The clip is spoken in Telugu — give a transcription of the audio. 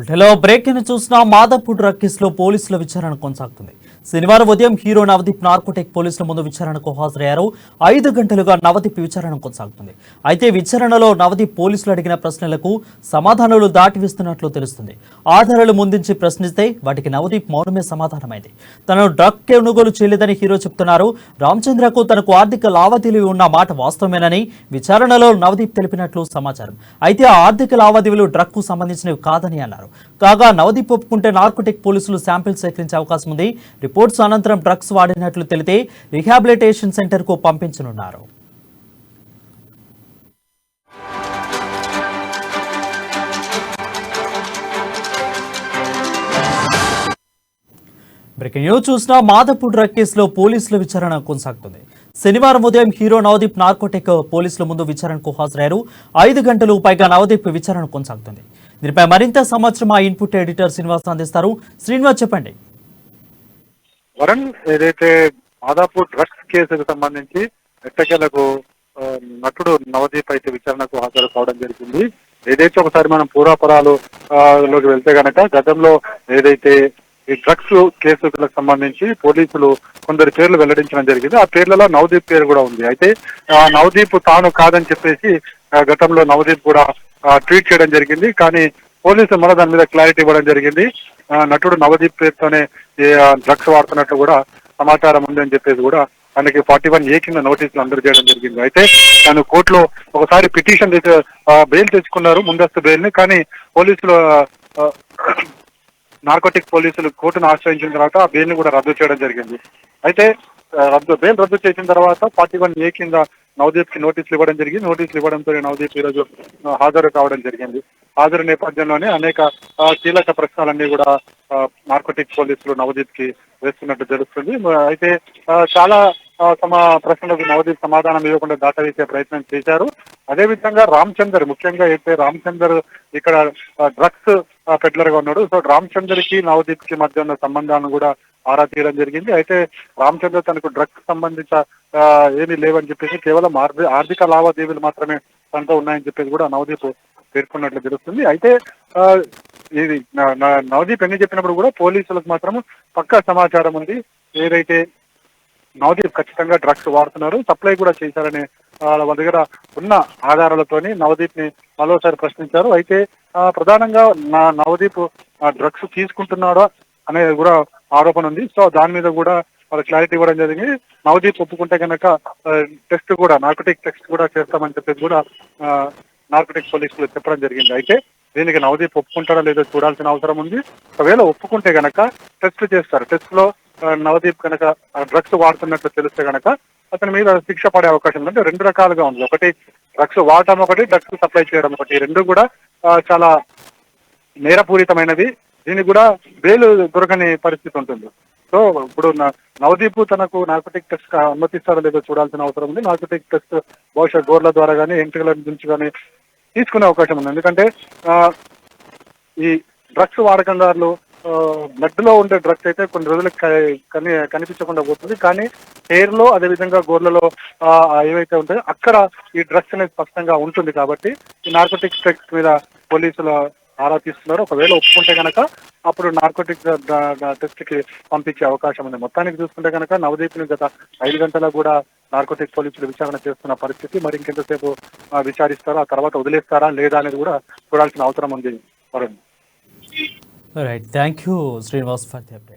హలో బ్రేక్ ని చూసిన మాదాపూర్ డ్రగ్ కేసులో పోలీసుల విచారణ కొనసాగుతుంది. శనివారం ఉదయం హీరో నవదీప్ నార్కోటిక్ పోలీసుల ముందు విచారణకు హాజరయ్యారు. 5 గంటలుగా నవదీప్ విచారణ కొనసాగుతుంది. అయితే విచారణలో నవదీప్ పోలీసులు అడిగిన ప్రశ్నలకు సమాధానాలు దాటివేస్తున్నట్లు తెలుస్తుంది. ఆధారాలు ముందుంచి ప్రశ్నిస్తే వాటికి నవదీప్ మౌనమే సమాధానమైంది. తనను డ్రగ్ కొనుగోలు చేయలేదని హీరో చెప్తున్నారు. రామచంద్రకు తనకు ఆర్థిక లావాదేవీలు ఉన్న మాట వాస్తవమేనని విచారణలో నవదీప్ తెలిపినట్లు సమాచారం. అయితే ఆ ఆర్థిక లావాదేవీలు డ్రగ్ కు సంబంధించినవి కాదని అన్నారు. కాగా నవదీప్ ఒప్పుకుంటే నార్కోటిక్ పోలీసులు శాంపిల్ సేకరించే అవకాశం ఉంది. రిపోర్ట్స్ అనంతరం డ్రగ్స్ వాడినట్లు తెలితే రిహాబిలిటేషన్ సెంటర్ కు పంపించనున్నారు. బ్రేకింగ్ న్యూస్ చూసిన మాదాపూర్ డ్రగ్ కేసులో పోలీసుల విచారణ కొనసాగుతుంది. శనివారం ఉదయం హీరో నవదీప్ నార్కోటిక్ పోలీసుల ముందు విచారణకు హాజరయ్యారు. 5 గంటలు పైగా నవదీప్ విచారణ కొనసాగుతుంది. దీనిపై మరింత సమాచారం మా ఇన్పుట్ ఎడిటర్ శ్రీనివాస్ అందిస్తారు. శ్రీనివాస్ చెప్పండి. వరుణ్, ఏదైతే మాదాపూర్ డ్రగ్స్ కేసుకు సంబంధించి ఎట్టకేలకు నటుడు నవదీప్ అయితే విచారణకు హాజరు కావడం జరిగింది. ఏదైతే ఒకసారి మనం పూర్వాపరాలు లోకి వెళ్తే గనక గతంలో ఏదైతే ఈ డ్రగ్స్ కేసులకు సంబంధించి పోలీసులు కొందరు పేర్లు వెల్లడించడం జరిగింది. ఆ పేర్లలో నవదీప్ పేరు కూడా ఉంది. అయితే నవదీప్ తాను కాదని చెప్పేసి గతంలో నవదీప్ కూడా ట్వీట్ చేయడం జరిగింది. కానీ పోలీసులు మళ్ళీ దాని మీద క్లారిటీ ఇవ్వడం జరిగింది. నటుడు నవదీప్ పేరుతోనే డ్రగ్స్ వాడుతున్నట్టు కూడా సమాచారం ఉందని చెప్పేసి కూడా ఆయనకి 41A కింద నోటీసులు అందరూ చేయడం జరిగింది. అయితే తను కోర్టులో ఒకసారి పిటిషన్ బెయిల్ తెచ్చుకున్నారు, ముందస్తు బెయిల్ ని. కానీ పోలీసులు నార్కోటిక్ పోలీసులు కోర్టును ఆశ్రయించిన తర్వాత ఆ బెయిల్ ని కూడా రద్దు చేయడం జరిగింది. అయితే బెయిల్ రద్దు చేసిన తర్వాత 41A కింద నవదీప్ కి నోటీసులు ఇవ్వడం జరిగింది. నోటీసులు ఇవ్వడంతో నవదీప్ ఈరోజు హాజరు కావడం జరిగింది. హాజరు నేపథ్యంలోనే అనేక కీలక ప్రశ్నలన్నీ కూడా నార్కోటిక్ పోలీసులు నవదీప్ కి వేస్తున్నట్టు తెలుస్తుంది. అయితే చాలా ప్రశ్నలకు నవదీప్ సమాధానం ఇవ్వకుండా దాటవేసే ప్రయత్నం చేశారు. అదేవిధంగా రామచందర్, ముఖ్యంగా అయితే రామచందర్ ఇక్కడ డ్రగ్స్ పెడ్లర్ గా ఉన్నాడు. సో రామచందర్ కి నవదీప్ కి మధ్య ఉన్న సంబంధాలను కూడా ఆరా తీయడం జరిగింది. అయితే రామచందర్ తనకు డ్రగ్స్ సంబంధించిన ఏమీ లేవని చెప్పేసి కేవలం ఆర్థిక లావాదేవీలు మాత్రమే తనతో ఉన్నాయని చెప్పేసి కూడా నవదీప్ పేర్కొన్నట్లు తెలుస్తుంది. అయితే ఇది నవదీప్ ఎన్ని చెప్పినప్పుడు కూడా పోలీసులకు మాత్రం పక్కా సమాచారం ఉంది. ఏదైతే నవదీప్ ఖచ్చితంగా డ్రగ్స్ వాడుతున్నారు, సప్లై కూడా చేశారనే వాళ్ళ దగ్గర ఉన్న ఆధారాలతోని నవదీప్ ని మరోసారి ప్రశ్నించారు. అయితే ప్రధానంగా నవదీప్ డ్రగ్స్ తీసుకుంటున్నాడా అనేది కూడా ఆరోపణ ఉంది. సో దాని మీద కూడా వాళ్ళు క్లారిటీ ఇవ్వడం జరిగింది. నవదీప్ ఒప్పుకుంటే కనుక టెస్ట్ కూడా నార్కోటిక్ టెస్ట్ కూడా చేస్తామని చెప్పేసి కూడా నార్కోటిక్ పోలీసులు చెప్పడం జరిగింది. అయితే దీనికి నవదీప్ ఒప్పుకుంటారా లేదో చూడాల్సిన అవసరం ఉంది. ఒకవేళ ఒప్పుకుంటే గనక టెస్ట్ చేస్తారు. టెస్ట్ లో నవదీప్ కనుక డ్రగ్స్ వాడుతున్నట్లు తెలిస్తే గనక అతని మీద శిక్ష పడే అవకాశం ఉంది. అంటే 2 రకాలుగా ఉంది. ఒకటి డ్రగ్స్ వాడటం, ఒకటి డ్రగ్స్ సప్లై చేయడం ఒకటి. 2 కూడా చాలా నేరపూరితమైనది. దీనికి కూడా బెయిల్ దొరకని పరిస్థితి ఉంటుంది. సో ఇప్పుడు నవదీప్ తనకు నార్కోటిక్ టెస్ట్ అనుమతిస్తారో లేదో చూడాల్సిన అవసరం ఉంది. నార్కోటిక్ టెస్ట్ బహుశా గోర్ల ద్వారా కానీ ఎంట్రీల నుంచి కానీ తీసుకునే అవకాశం ఉంది. ఎందుకంటే ఈ డ్రగ్స్ వాడకందారులు బ్లడ్ లో ఉండే డ్రగ్స్ అయితే కొన్ని రోజులకు కనిపించకుండా పోతుంది. కానీ హెయిర్ లో, అదేవిధంగా గోర్లలో ఏవైతే ఉంటాయో అక్కడ ఈ డ్రగ్స్ అనేది స్పష్టంగా ఉంటుంది. కాబట్టి ఈ నార్కోటిక్ టెస్ట్ మీద పోలీసులు ఆరా తీస్తున్నారు. ఒకవేళ ఒప్పుకుంటే కనుక అప్పుడు నార్కోటిక్ టెస్ట్ కి పంపించే అవకాశం ఉంది. మొత్తానికి చూసుకుంటే కనుక నవదీప్ ని గత 5 గంటలకు కూడా నార్కోటిక్ పోలీసులు విచారణ చేస్తున్న పరిస్థితి. మరి ఇంకెంతసేపు విచారిస్తారో, ఆ తర్వాత వదిలేస్తారా లేదా అనేది కూడా చూడాల్సిన అవసరం ఉంది. Right, thank you Srinivas for the update.